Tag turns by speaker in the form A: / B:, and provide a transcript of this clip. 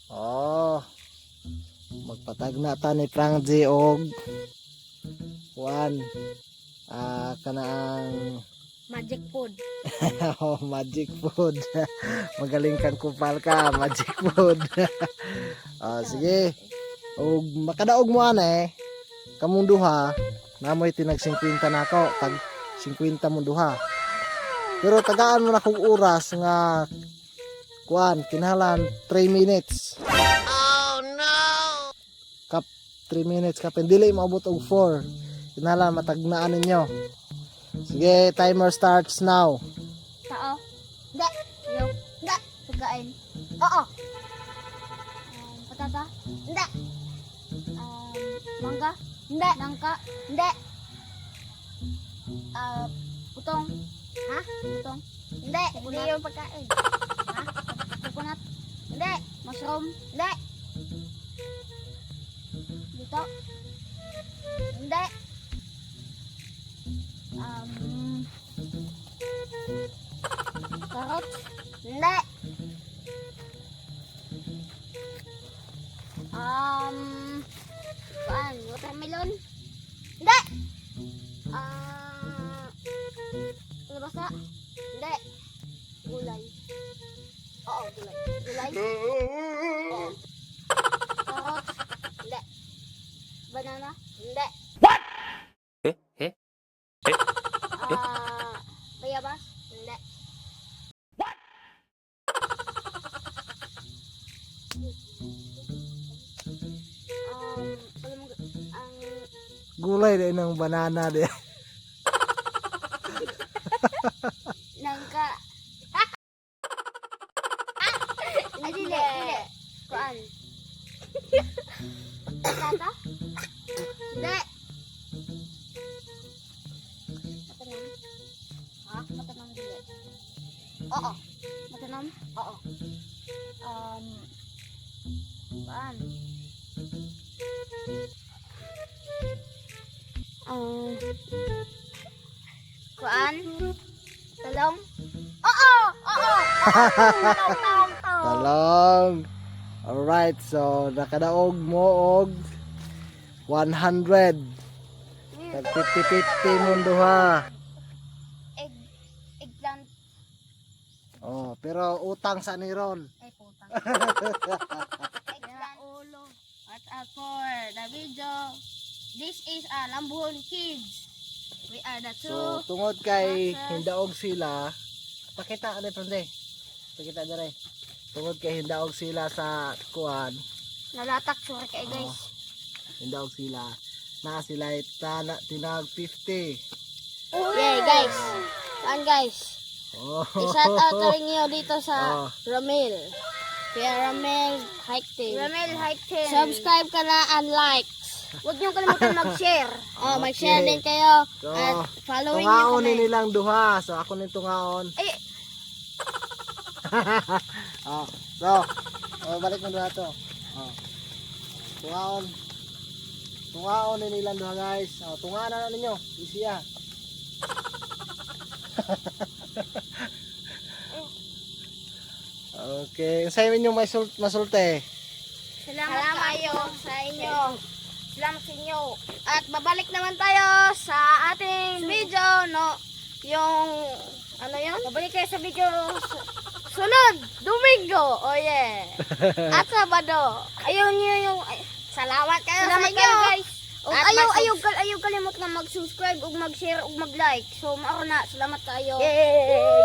A: Oh, magpatag na ta ni Prangji og one kanang
B: Magic food.
A: oh, magic food. Magaling kang kupal ka, magic food. Sige. Og makadaog mo ana kamong duha, namoy tinag 50 nako, tag 50 mo duha. Pero tagaan mo na kog oras nga kuan, kinahanglan 3 minutes.
B: Oh no!
A: Kap 3 minutes ka dili maabot og 4. Kinahanglan matagnaan ninyo. Sige, timer starts now.
B: Tao? Hindi. Yo. Hindi. Pagkain? Oo. Patata? Hindi. Mangga? Hindi. Nangka? Hindi. Putong? Ha? Putong? Hindi. Hindi yung pagkain. Ha? Coconut? Hindi. Mushroom? Hindi. Dito? Hindi. Carrot? Hindi. Watermelon? Hindi. Labasa? Hindi. Gulay? Oo, gulay. Gulay? Oo. Carrot? Hindi. Banana? Hindi. Bayabas? Hindi.
A: Gulay din ng banana de.
B: Nangka. Ay, dili. Kuan? Patata? Hindi. Matanam? Ha? Matanam dili. Oo. Matanam? Oo. Kuan? Kuan? Talong? Oo! Oo! Talong!
A: Talong. Alright, so nakadaog mo og 100. Tag 50-50 mo duha.
B: Eggplant.
A: Oh, pero utang sa niron.
B: Ay, putang. Eggplant. Ulo. Watch out for the video. This is Lambuhon Kids. We are the two.
A: So tungod kay
B: Process.
A: hindaog sila, pakita ani pande. Pakita dire. Tungod kay hindaog sila sa kuan,
B: Nalatak sure kay guys.
A: hindaog sila. Na sila tinag 50.
B: Yay guys. Saan guys?
A: Oh.
B: I-shout out na rin nyo dito sa
A: Oh.
B: Ramil. Kaya Ramil Hike Team. Ramil Hike Team. Subscribe ka na and like. Huwag nyo kalimutan mag-share. Oh, mag-share
A: Okay.
B: din kayo.
A: So,
B: At following nyo
A: tungaon
B: kami.
A: ni nilang duha. So ako ni tungaon.
B: Ay,
A: Balik mo duha to. Tungaon. Tungaon ni nilang duha guys. Tungaan na ninyo. Easy ah. Okay, sa inyo may masulte.
B: salamat kayo sa inyo. Salamat sa inyo. At babalik naman tayo sa ating video, no? Yung, ano yun? Babalik kayo sa video sunod, Domingo. Oh yeah. At Sabado. Ayaw nyo yung, salamat kayo sa inyo. Guys. At ayaw kalimot nga mag-subscribe ug mag-share ug mag-like. So, maaro na. Salamat kayo. Yay!